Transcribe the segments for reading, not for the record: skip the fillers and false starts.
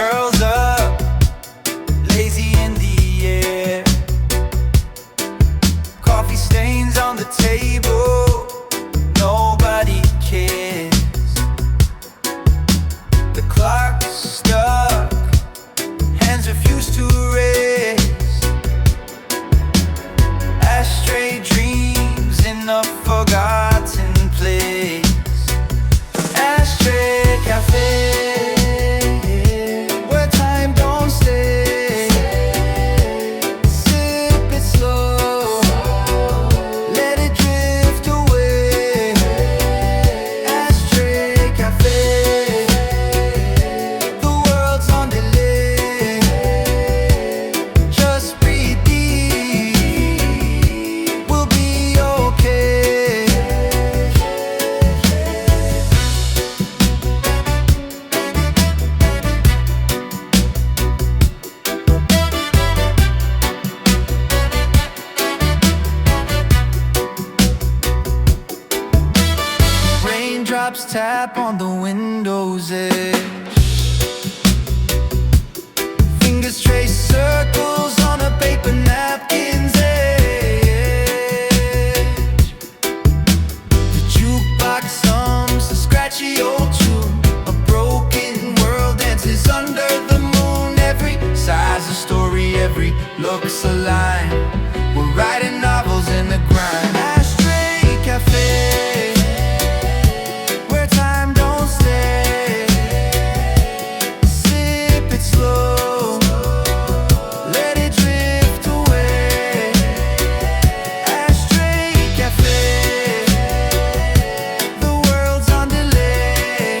curls up, lazy in the air. Coffee stains on the table, nobody cares. The clock's stuck, hands refuse to raise. Ashtray dreams in a forgotten place. Ashtray cafe, where time don't stay. Sip it slow, let it drift away. Ashtray cafe, the world's on delay. Just breathe deep, we'll be okay. Raindrops tap on the window's edge. Fingers trace circles on a paper napkin's edge. The jukebox hums a scratchy old tune. A broken world dances under the moon. Every sigh's a story, every look's a line. We're writing novels in the grind. Ashtray cafe, where time don't stay. Sip it slow, let it drift away. Ashtray cafe, the world's on delay.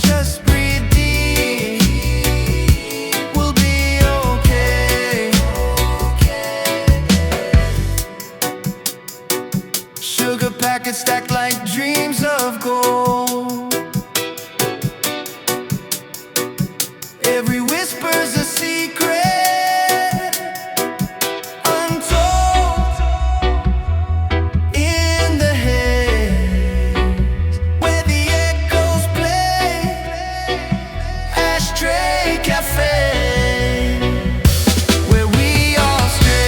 Just breathe deep, we'll be okay. Sugar packets stacked like dreams of gold. Every whisper's a secret, untold. In the haze, where the echoes play. Ashtray cafe, where we all stray.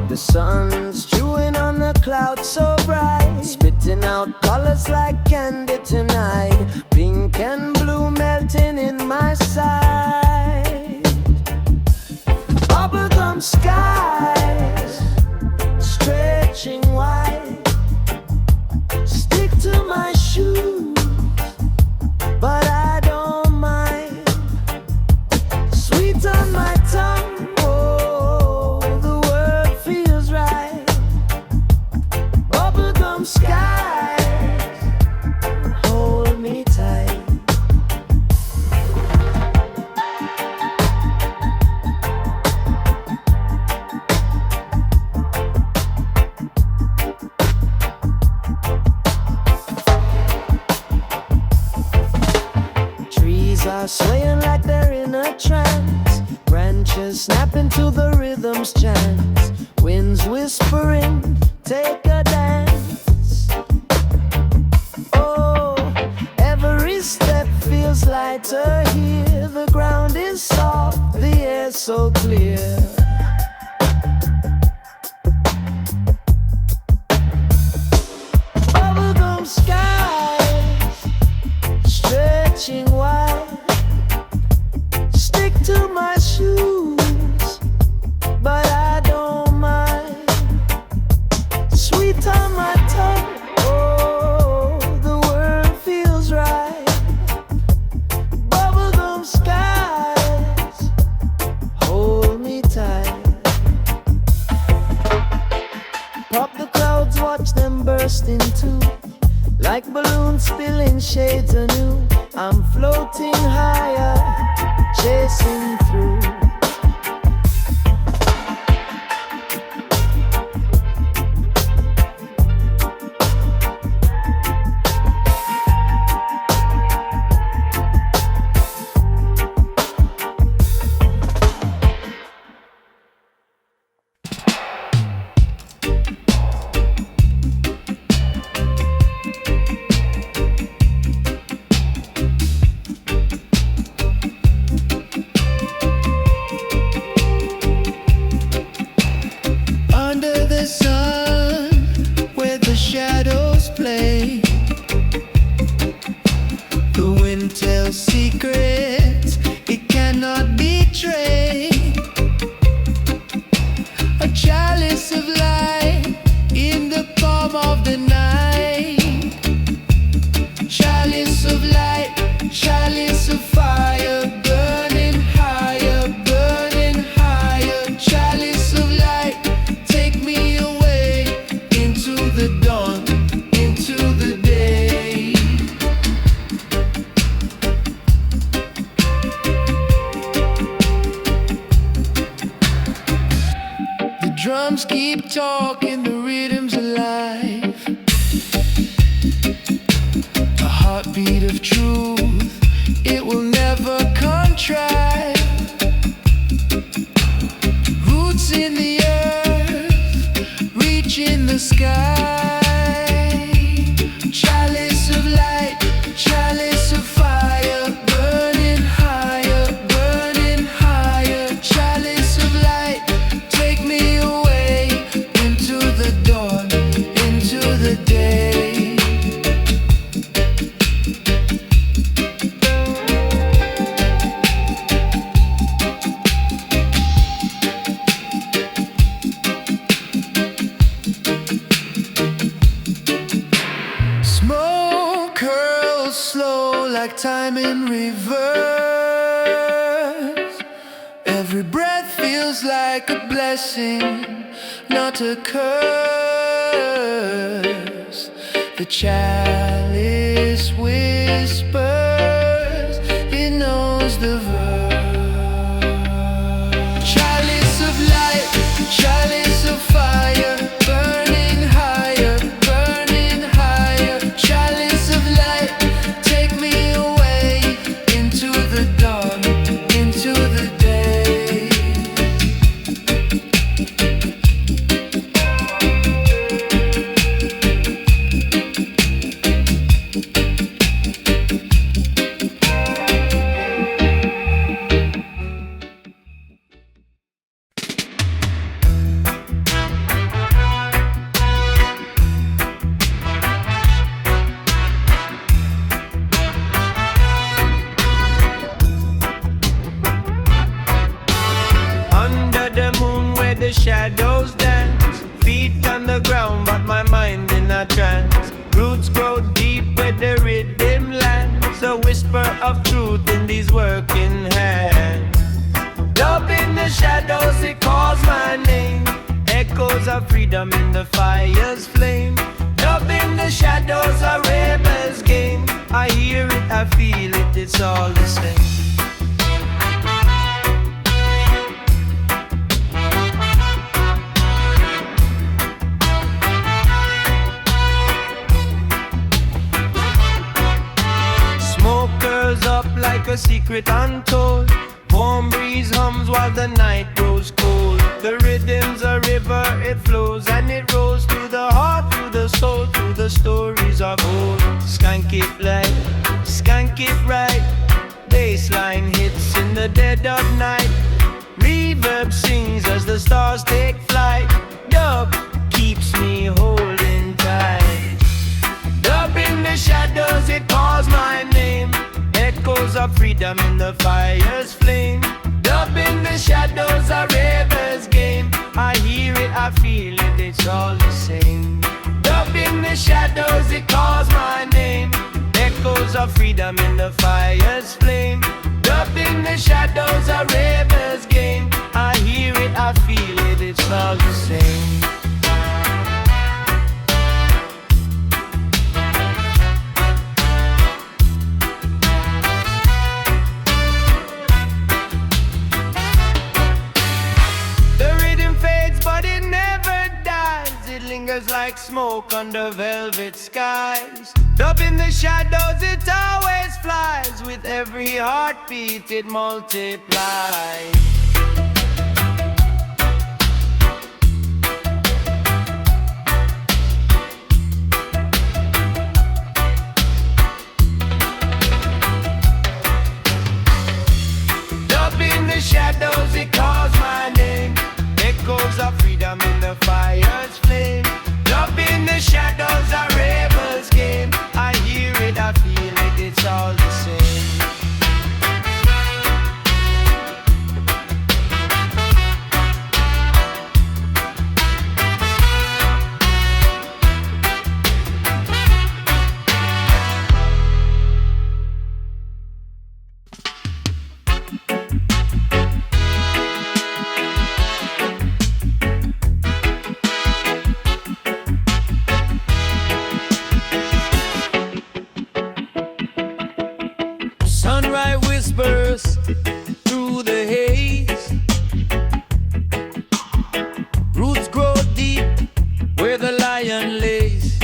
The sun's chewing on the clouds so bright, spitting out colors like candy tonight. Pink and blue melting in my sight. Bubblegum skies stretching wide. Stick to my shoes, but I don't mind. Sweet on my tongue, oh, the word feels right. Bubblegum skies hold me tight. Trees are swaying like they're in a trance. Branches snapping to the rhythm's chants. Winds whispering, take a dance. Oh, every step feels lighter here. The ground is soft, the air so clear. Bubblegum skies stretching wide. Stick to my shoes, but I don't mind. Sweet on my tongue, oh, the word feels right. Bubblegum skies hold me bursting too, like balloons spilling shades anew. I'm floating higher, chasing through. Drums keep talking, the rhythm's alive. A heartbeat of truth, it will never contrive. Roots in the earth, reaching the sky. Chalice of light, chalice of fire, burning higher, burning higher. Chalice of light, take me away into the dawn, into the day. Smoke curls slow like time in reverse. Every breath feels like a blessing, not a curse. The chalice whispers, it knows the verse. Chalice of light, chalice of fire, burning higher, burning higher. Chalice of light, take me away into the dawn, into the day. Under the moon where the shadows dance, feet on the ground but my mind in a trance. Roots grow deep where the rhythm lands, a whisper of truth in these working hands. Love in the shadows, it calls my name, echoes of freedom in the fire's flame. Love in the shadows, a rebel's game. I hear it, I feel it, it's all the same. Smoke curls up like a secret untold. Warm breeze hums while the night grows cold. The rhythm's a river, it flows and it rolls through the heart, through the soul, through the stories of old. Skank it light, skank it right. Bassline hits in the dead of night. Reverb sings as the stars take flight. Dub keeps me holding tight. Dub in the shadows, it calls my name, echoes of freedom in the fire's flame. Dub in the shadows, a rebel's game. I hear it, I feel it, it's all the same. Dub in the shadows, it calls my name, echoes of freedom in the fire's flame. Dub in the shadows, a rebel's game. I hear it, I feel it, it's all the same. colors like smoke under velvet skies. Up in the shadows it always flies. With every heartbeat it multiplies. The shadows, it calls my name. Echoes of freedom in the fire's flame. Up in the shadows, a rebel's game. I hear it, I feel it, it's all the same. Sunrise whispers through the haze. Roots grow deep where the lion lays.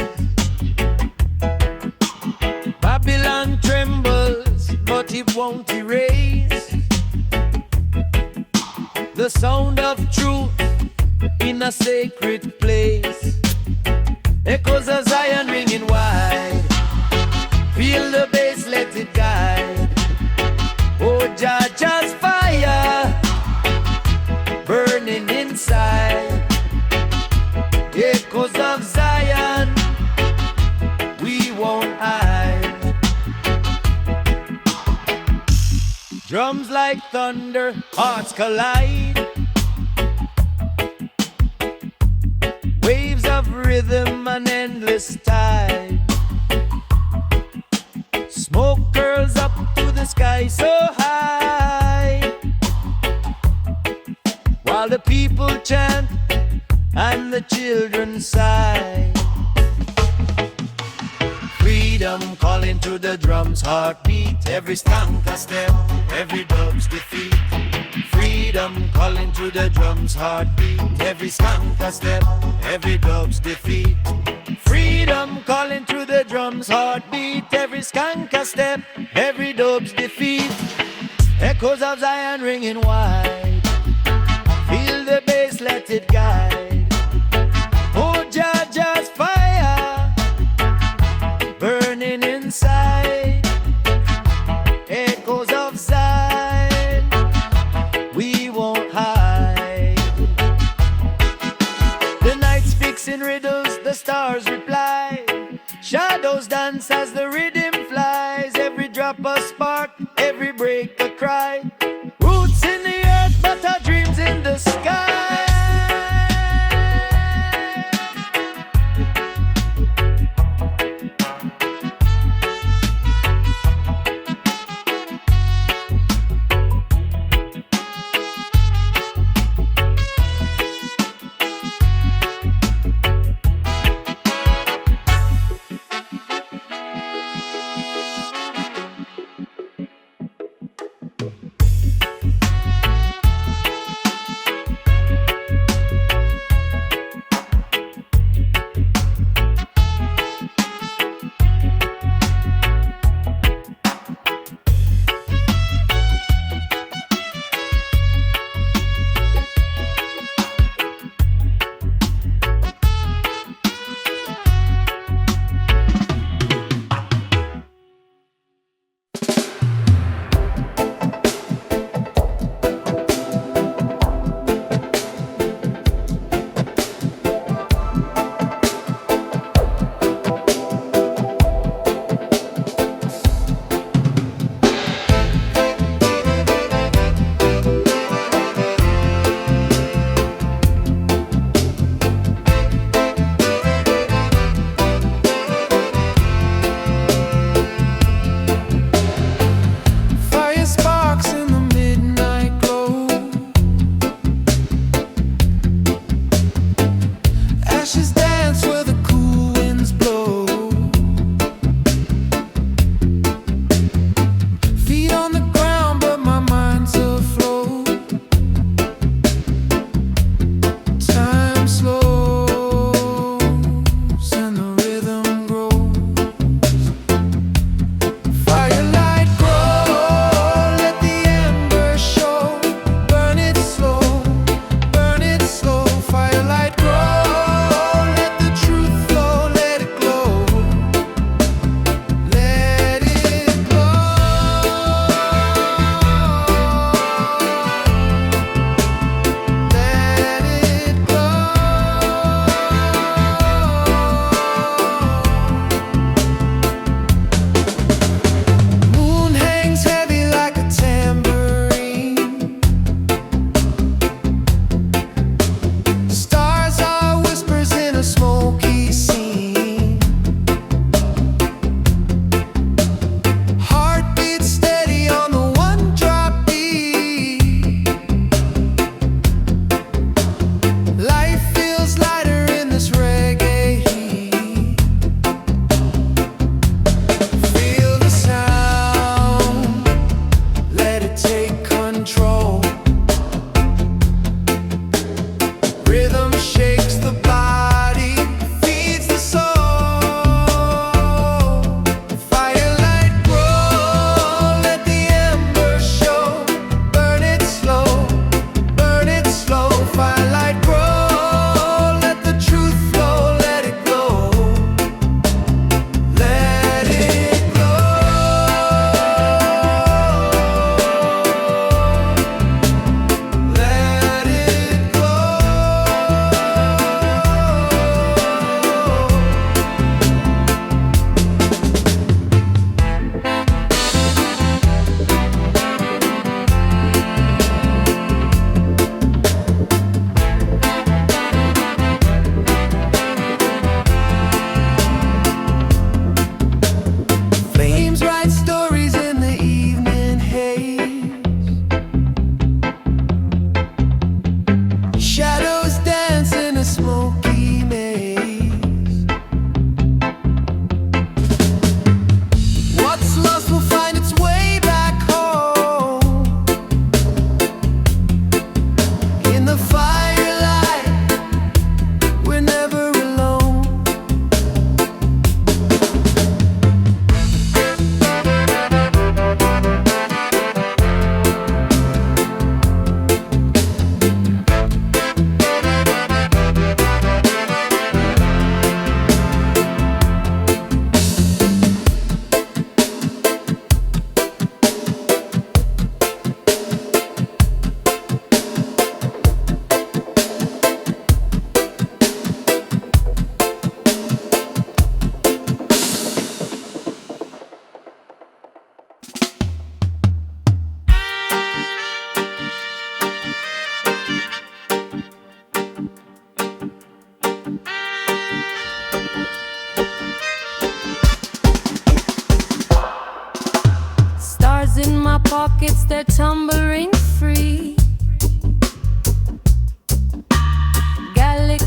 Babylon trembles, but it won't erase the sound of truth in a sacred place. Echoes of Zion ringing wide. Feel the bass, let it guide. Oh, Jaja's fire burning inside. Echoes of Zion, we won't hide. Drums like thunder, hearts collide. Waves of rhythm, an endless tide. Smoke curls up to the sky so high, while the people chant and the children sigh. Freedom calling to the drums, heartbeat. Every skank a step, every dub's defeat. Freedom calling to the drums, heartbeat. Every skank a step, every dub's defeat. Freedom calling to the drums, heartbeat. Every skank a step, every dub's defeat. Echoes of Zion ringing wide. Feel the bass, let it guide. Oh, Jaja's fire burning inside. Echoes of Zion, we won't hide. The night's fixing riddles, the stars reply. Shadows dance as the rhythm flies. Every drop a spark, every break a cry. Roots in the earth, but our dreams in the sky.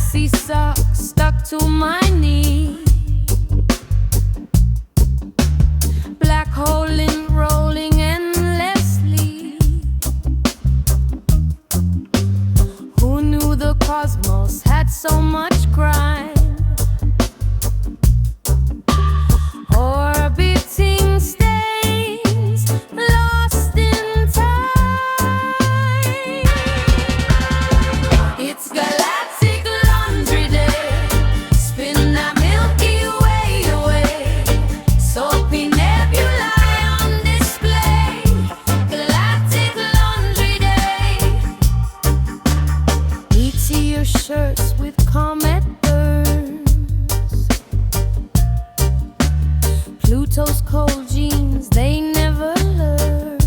maxi socks stuck to my knee. Black hole in rolling endlessly. Who knew the cosmos had so much crime? Orbiting stains lost in time. It's galactic laundry day. Spin that Milky Way away. Soapy nebulae on display. Galactic laundry day. Meteor shirts with comet burns. Pluto's cold jeans, they never learn.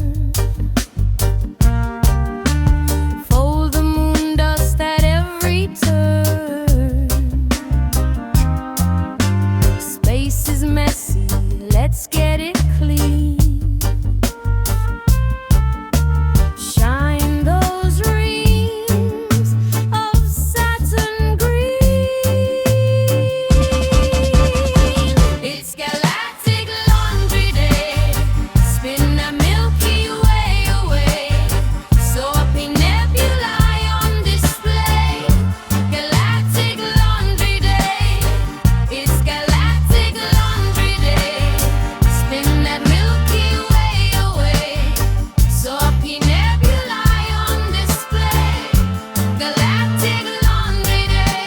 Fold the moon dust at every turn. Space is messy, let's get it clean. Shine those rings of Saturn green. It's galactic laundry day. Spin that Milky Way away. Soapy nebulae on display. Galactic laundry day. It's galactic laundry day. Spin that Milky Way away. Soapy nebulae on display. Galactic laundry day.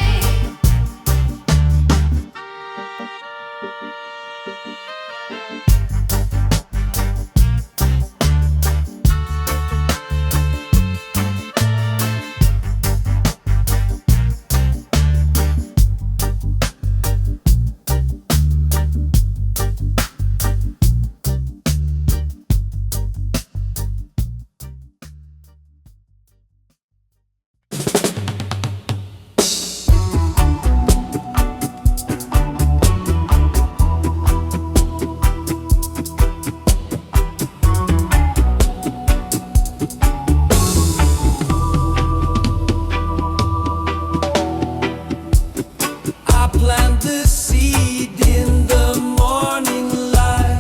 I plant the seed in the morning light.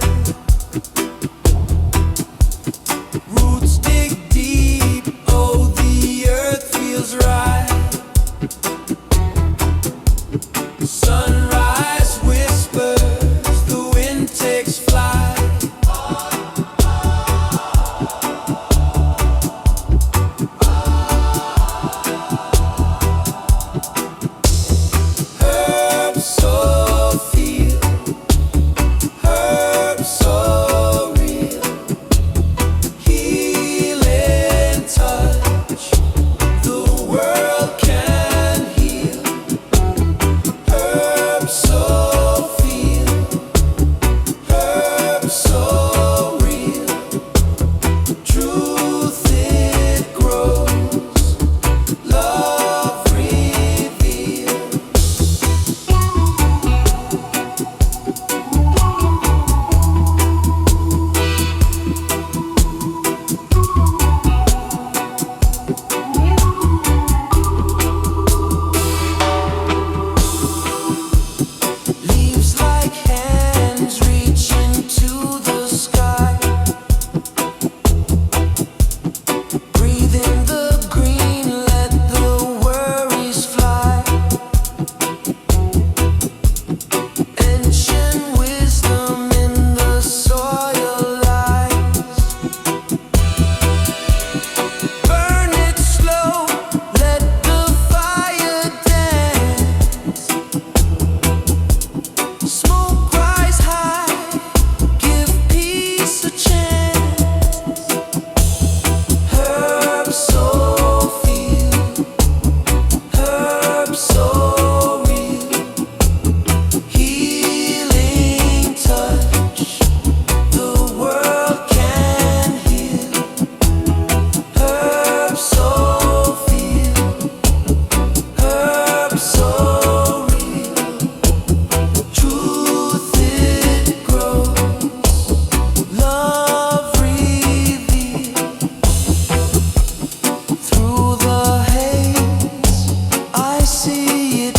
Roots dig deep, oh, the earth feels right. Sunrise whispers, the wind takes flight. Herbs so feel, herbs so real. Healing touch, the world can heal. Herbs so feel, herbs so real. Truth it grows, love reveals. Leaves like hands reaching to the sky. Breathe in the green, let the worries fly. Ancient wisdom in the soil lies. Burn it slow, let the fire dance. Smoke rise high, give peace a chance. Herbs so feel, herbs so real. Healing touch, the world can heal. Herbs so feel, herbs so real. Truth it grows, love reveals. Through the haze, I see it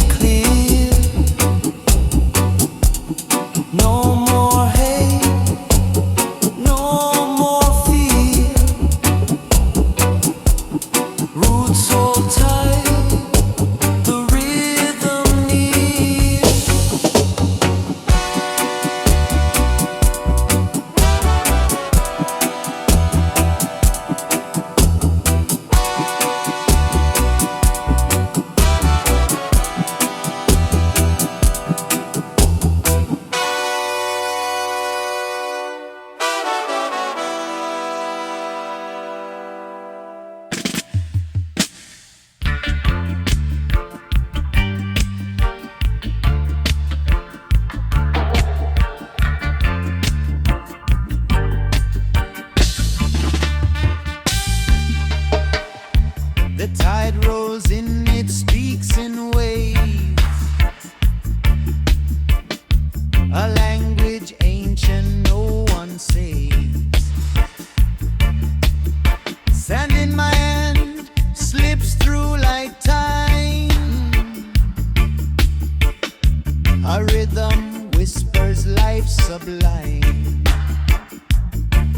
sublime.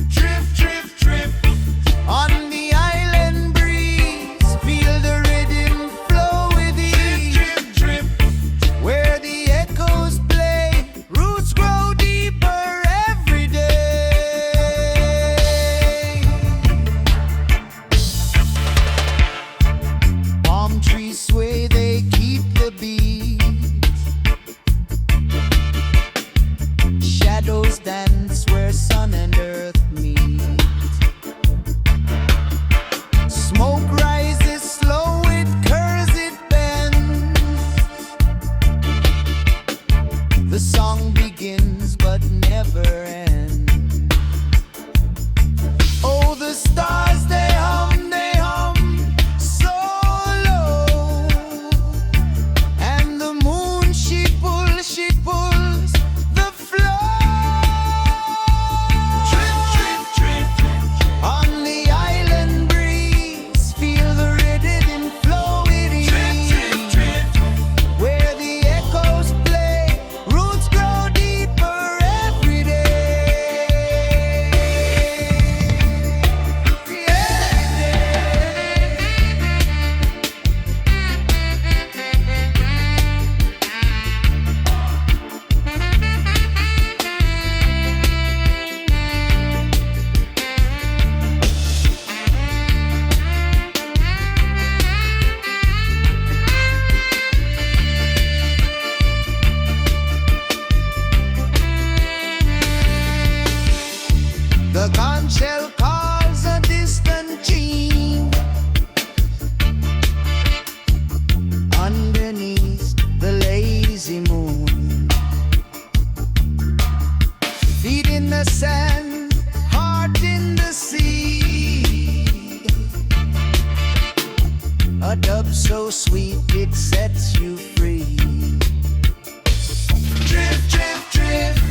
Drift, drift, drift on the island breeze. Feel the rhythm flow with ease. Drip, drip, drip where the echoes play. Roots grow deeper every day. Palm trees sway, they keep the beat. Shadows dance where sun and earth meet. Smoke rises slow, it curves, it bends. The song begins but never ends. Oh, the stars, they hum so low. And the moon, she pulls the flow. Drip, drip, drip on the island breeze. Feel the rhythm flow with ease. Drip, drip, drip where the echoes play. Roots grow deeper every day. The conch shell calls a distant gene. Underneath the lazy moon, feet in the sand, heart in the sea. A dub so sweet it sets you free. Drift, drift, drift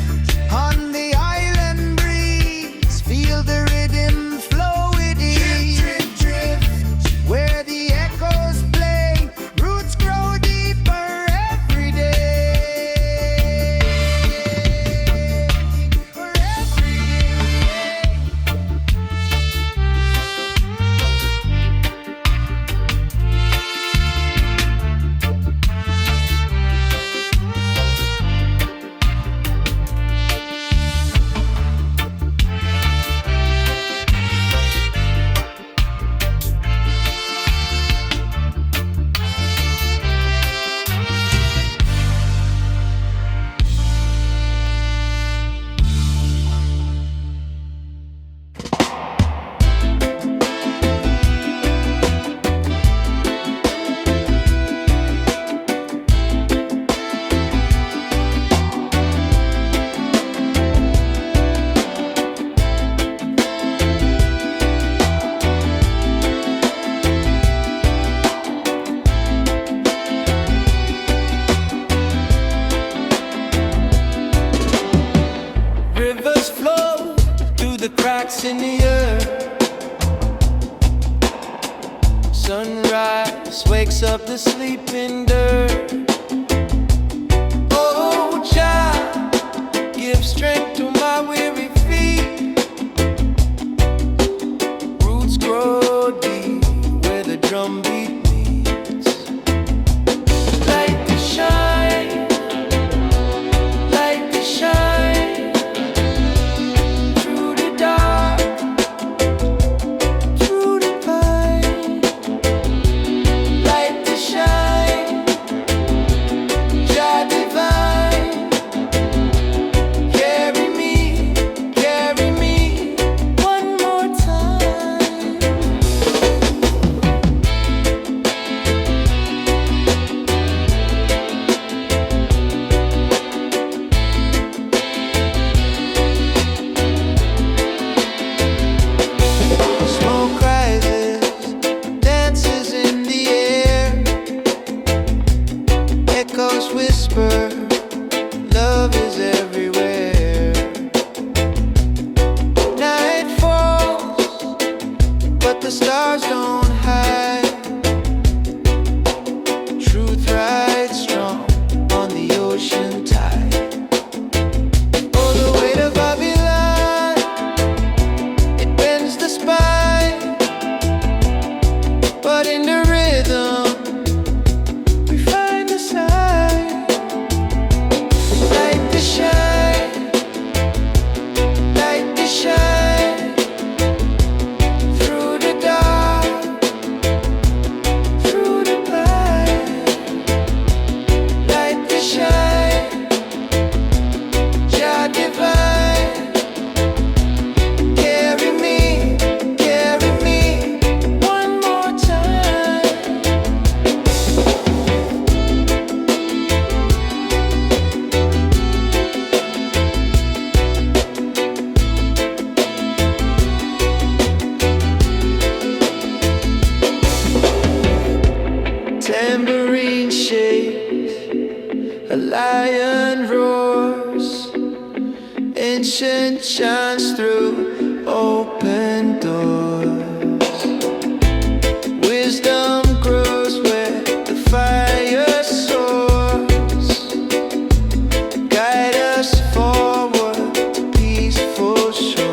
on the island breeze. Feel the rhythm flow with ease. Drift, drift, drift where the echoes play. Roots grow deeper every day. For every day. Rivers flow through the cracks in the earth. Sunrise wakes up the sleeping dirt. Oh, child, give strength to my weary feet. Roots grow deep where the drum beat meets. Light to shine, light to shine. Through the dark, through the pine. Light to shine, Jah divine. Carry me one more time. Smoke rises, dances in the air. Echoes whisper, love is everywhere. Night falls, but the stars don't hide. Truth rides strong on the ocean tide. Oh, the A lion roars, ancient shines through open doors. Wisdom grows where the fire soars. Guide us forward to peaceful shores.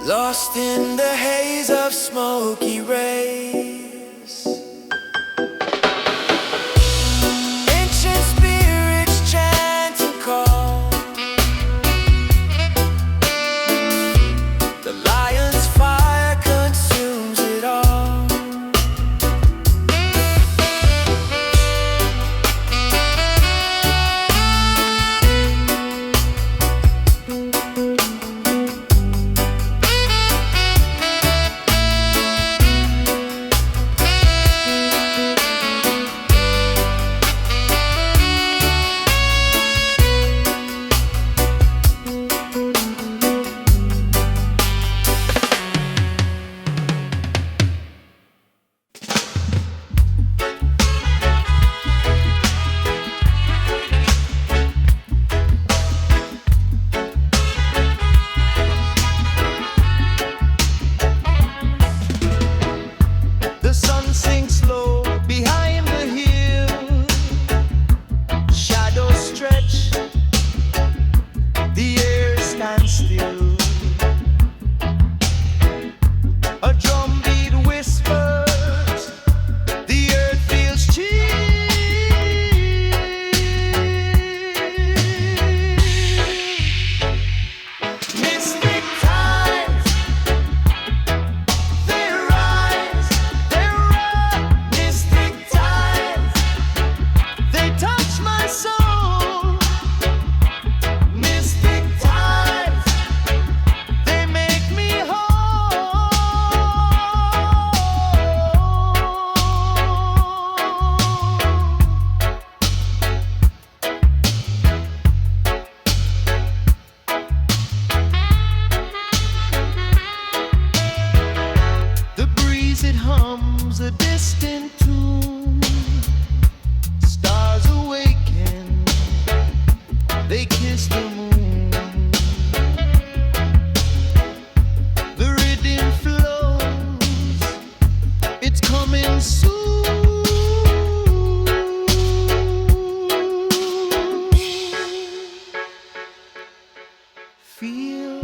Lost in the haze of smoky rays. Ancient spirits chant and call. The lion's fire consumes it all. soul. Mystic tides, they make me whole. The breeze, it hums a distant tune. Stars awaken, they kiss the moon. The rhythm flows, it's coming soon. Feel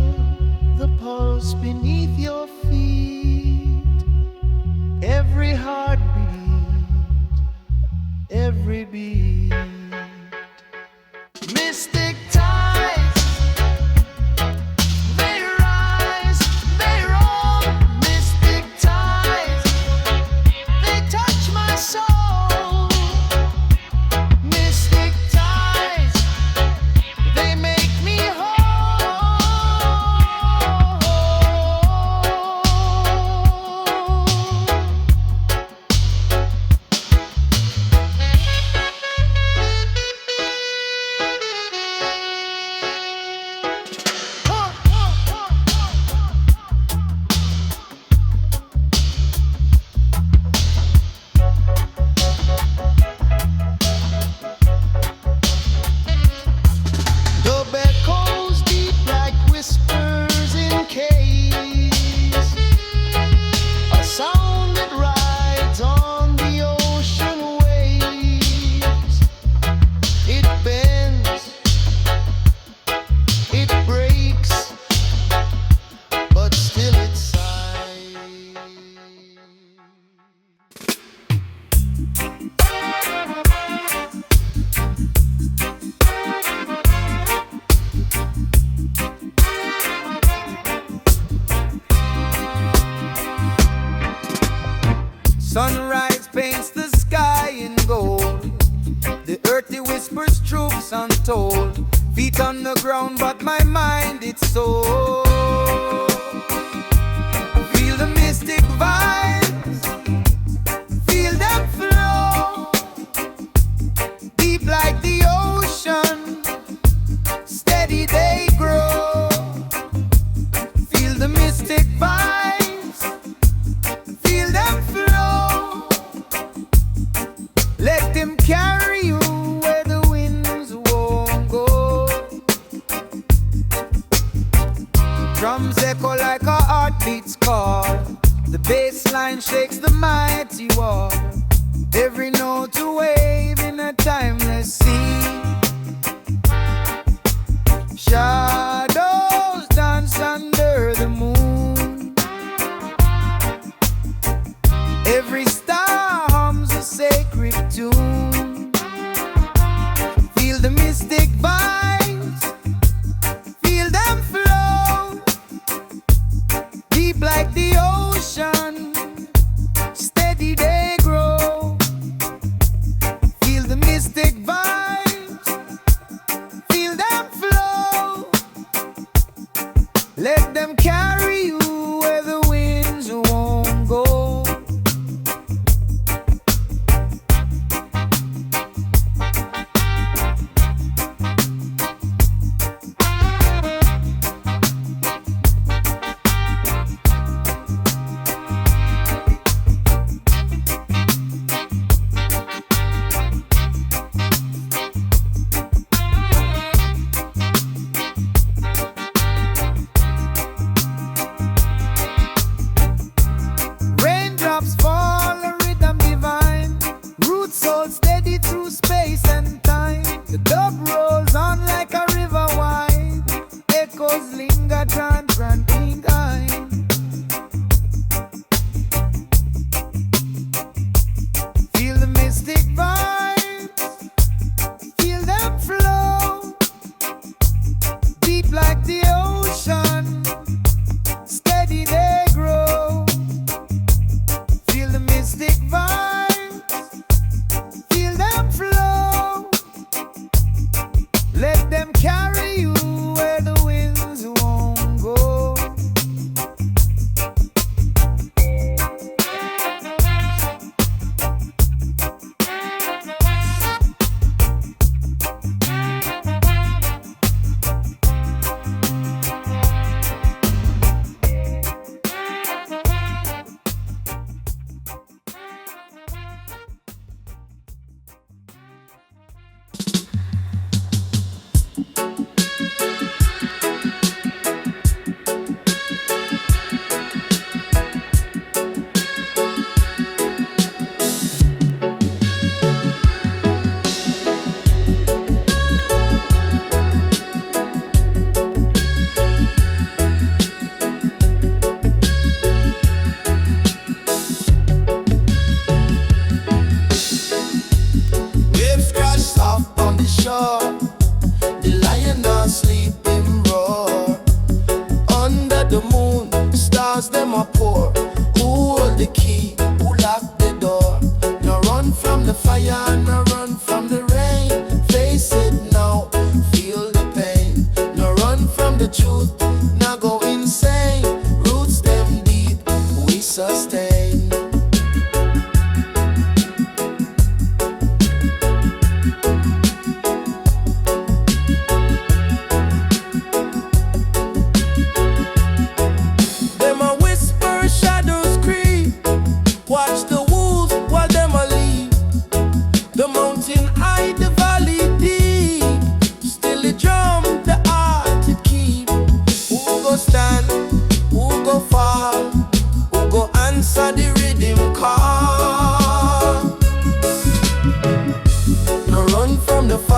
the pulse beneath your feet, every heartbeat, every beat. Mystic tides, they rise, they roll. Mystic tides, they touch my soul. Mystic tides, they make me whole. The echoes deep like whispers in caves, a sound that rides on the ocean waves. It bends, it breaks, but still it sighs. Sunrise paints the sky in gold. The earthy whispers truths untold. Feet on the ground, but my mind it's soul. Feel the mystic vibes, feel them flow. Deep like the ocean, steady they grow. Feel the mystic vibes, feel them flow. Let them carry you where the winds won't go. Drums echo like a heartbeat's call. The bass line shakes the mighty wall. Every note a wave in a timeless sea. Shadows dance under the moon. Every star hums a sacred tune. Feel the mystic vibes, feel them flow. Deep like the ocean, steady they grow. Feel the mystic vibes, feel them flow. Let them carry you where the winds won't go.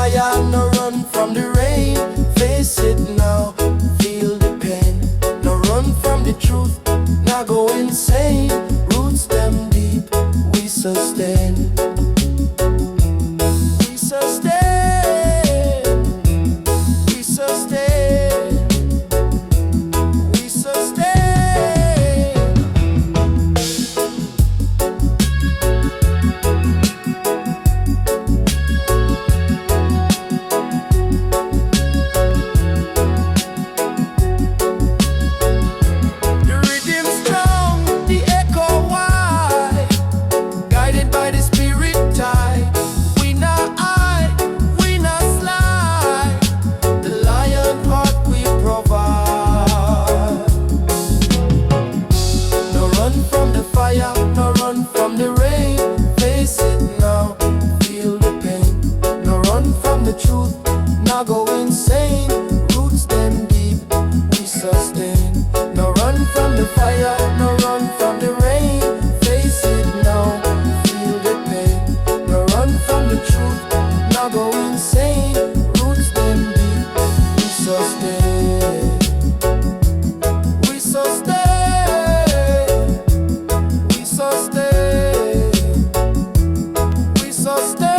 fire, no run from the rain. Face it now, feel the pain. No run from the truth, now go insane. Roots them deep, we sustain. We sustain. We sustain. We sustain. The rhythm strong, the echo wide, guided by the spirit tide. We not hide, we not slide. The lion heart we provide. No run from the fire, no run from the rain. Face it now, feel the pain. No run from the truth, now go insane. Roots them deep, we sustain. No run from the fire, no run from the rain. Face it now, feel the pain. No run from the truth, now go insane. Roots them deep, we sustain. We sustain. We sustain. We sustain.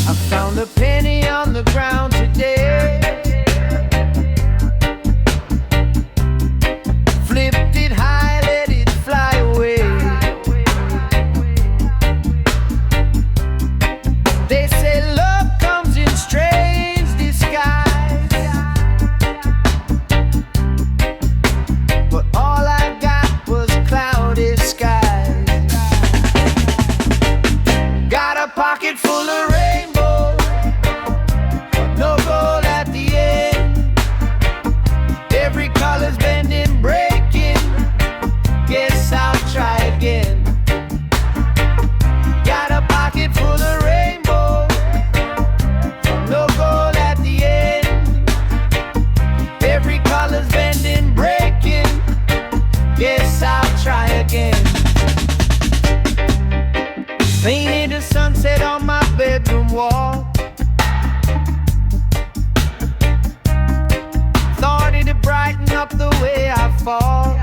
I found a penny on the ground today. Flipped it high, let it fly away. They say love comes in strange disguise, but all I got was cloudy skies. Got a pocket full of rainbows, no gold at the end. Every color's bending, breaking. Guess I'll try again. Got a pocket full of rainbows, no gold at the end. Every color's bending, breaking. Guess I'll try again. Painted a sunset on my bedroom wall. Thought it'd brighten up the way I fall.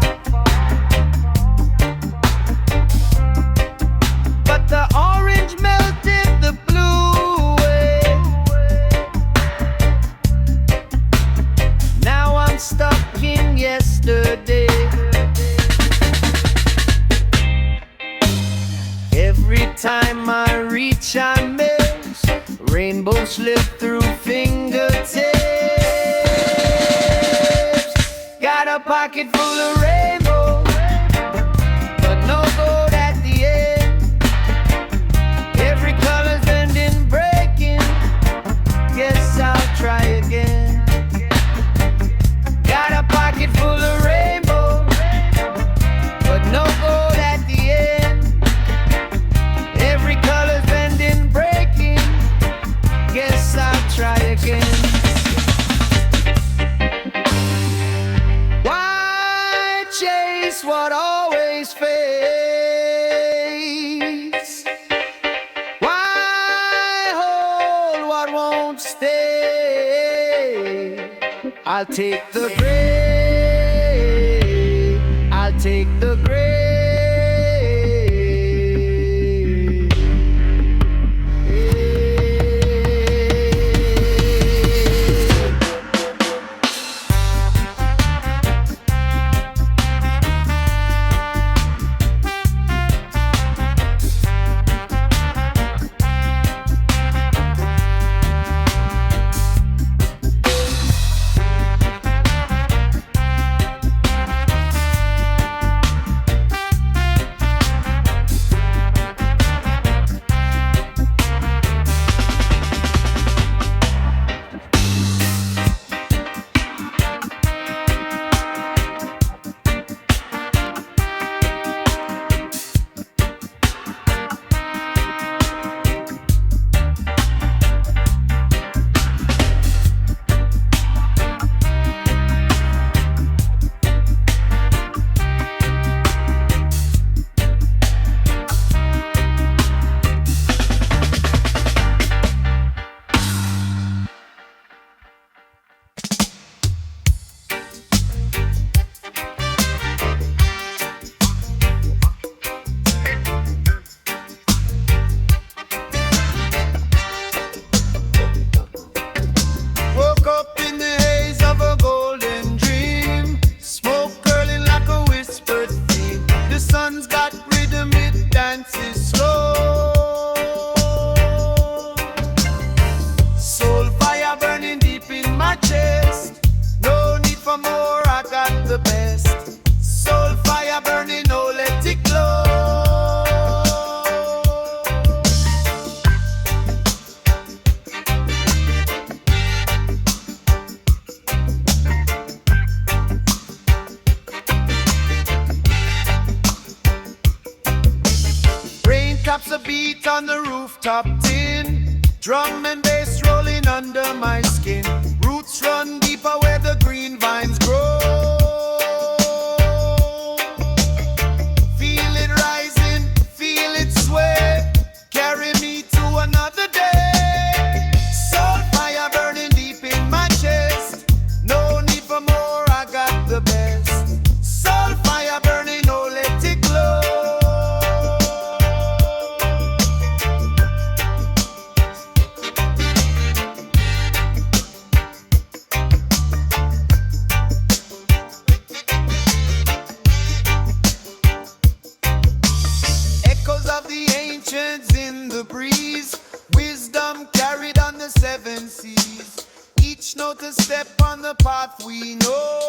But the orange melted the blue away. Now I'm stuck in yesterday. Every time I reach, I miss. Rainbow slip through fingertips. Got a pocket full of rainbows, but no gold at the end. Every color's bending, breaking. Guess I'll try again. Got a pocket full of rainbows, but no gold at the end. Every color's bending, breaking. Guess I'll try again. Why chase what always fades? Why hold what won't stay? I'll take the gray. I'll take the gray. on the rooftop tin. Drum and bass rolling under my skin. Roots run deeper where the green vines grow. Feel it rising, feel it sway. Carry me to another day. Soul fire burning deep in my chest. No need for more, I got the best. Soul fire burning, oh let it glow. Echoes of the ancients in the breeze. Wisdom carried on the seven seas. Each note a step on the path we know.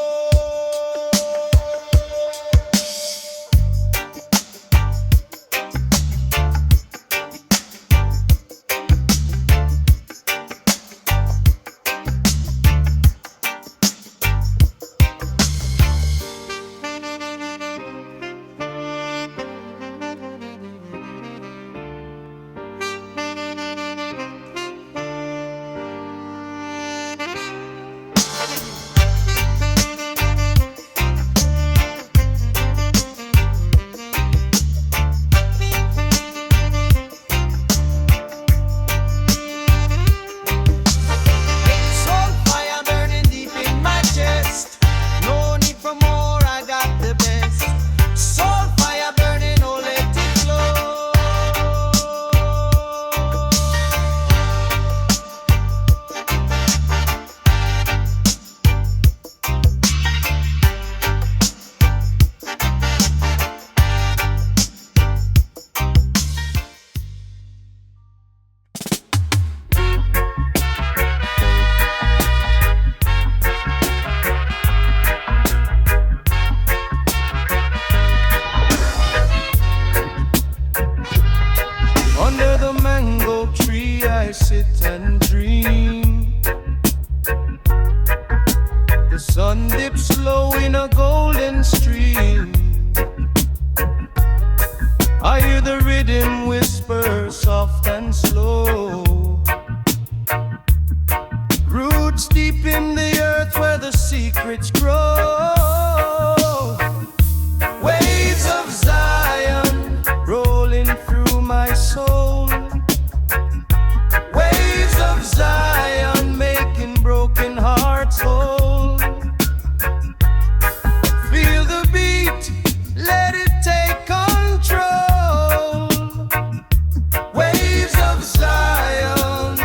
Soul fire burning deep in my chest. No need for more, I got the best. Soul fire burning, oh let it flow. Under the mango tree I sit and dream. The sun dips low in a golden stream. I hear the rhythm whisper soft and slow. Roots deep in the earth where the secrets grow. Waves of Zion rolling through my soul. Waves of Zion making broken hearts whole. Feel the beat, let it take control. Waves of Zion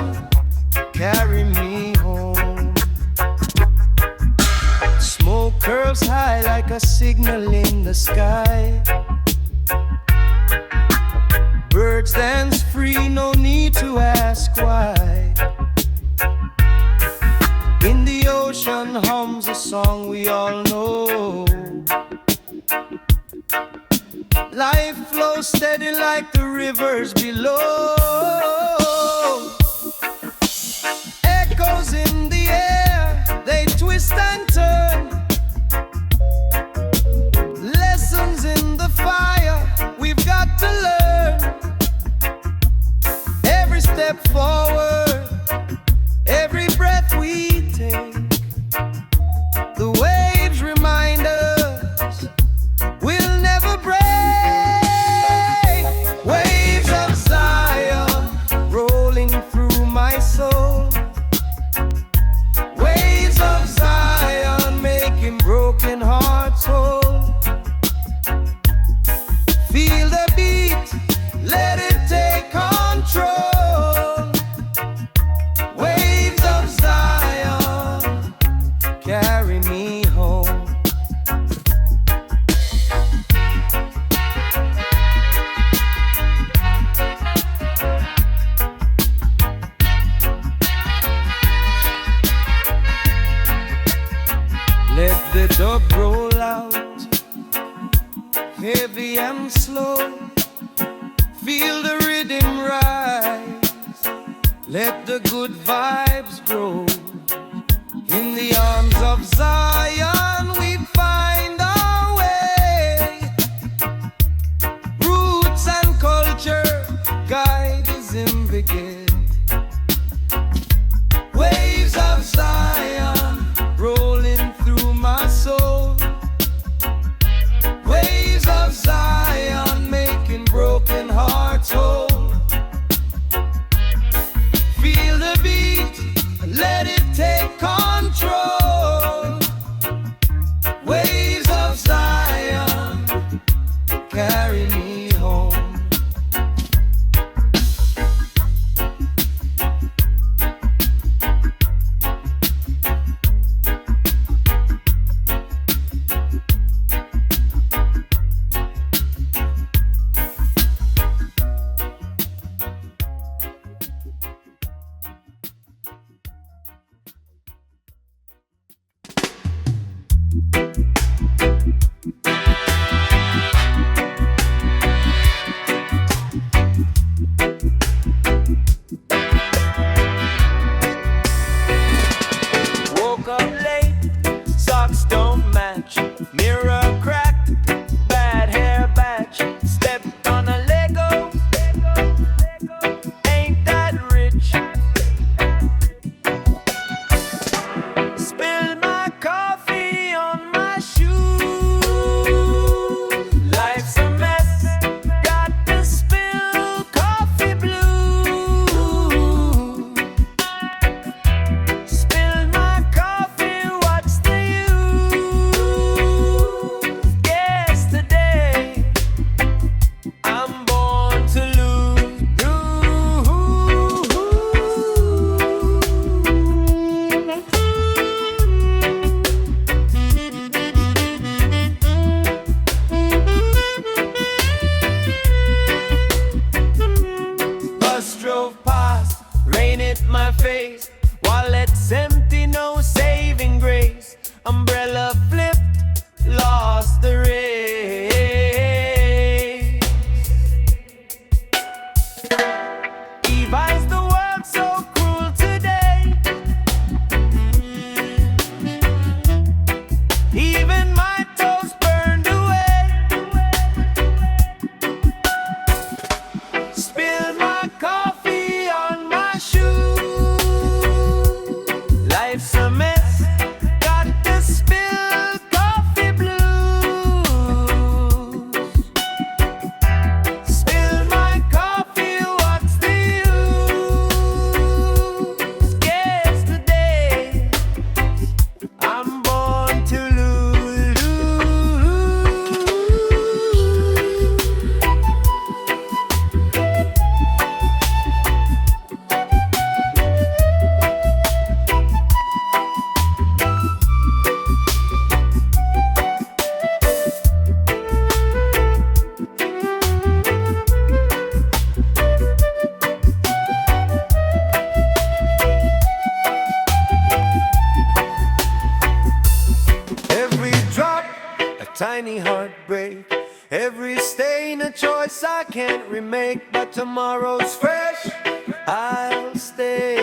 carry me home. Smoke curls high like a signal in the sky. Birds dance free, no need to ask why. In the ocean hums a song we all know. Life flows steady like the rivers below. Echoes in the air, they twist and turn. Lessons in the fire, we've got to learn. Every step forward, every breath we take. The waves remind us we'll never break. Waves of Zion rolling through my soul. Waves of Zion making broken hearts whole. Feel the beat, let it take control. Waves of Zion carry me home. Let the dub roll out, heavy and slow. Feel the rhythm rise. Let the good vibes grow. In the arms of Zion we find our way. Roots and culture guide baptism begin. Waves of Zion rolling through my soul. Waves of Zion making broken hearts whole. Feel the beat, let it take control. Waves of Zion carry me home. Woke up late, socks don't match, mirror cracked, bad hair batch, stepped on a Lego, ain't that rich? Spilled my coffee on my shoe, life's a mess, got to spill coffee blue. Spilled my coffee, what's the use? Yesterday, I'm born to lose. Bus drove past, rain hit my face. Wallet's empty, no saving grace. Umbrella flipped, lost the race. Evi's the world so cruel today. Even my toes burned away. Spilled my coffee on my shoe. Life's a mess, got to spill coffee blues. Spilled my coffee, what's the use? Yesterday, I'm born to lose. Every drop, a tiny heartbreak. Every stain, a choice I can't remake. But tomorrow's fresh, I'll stay.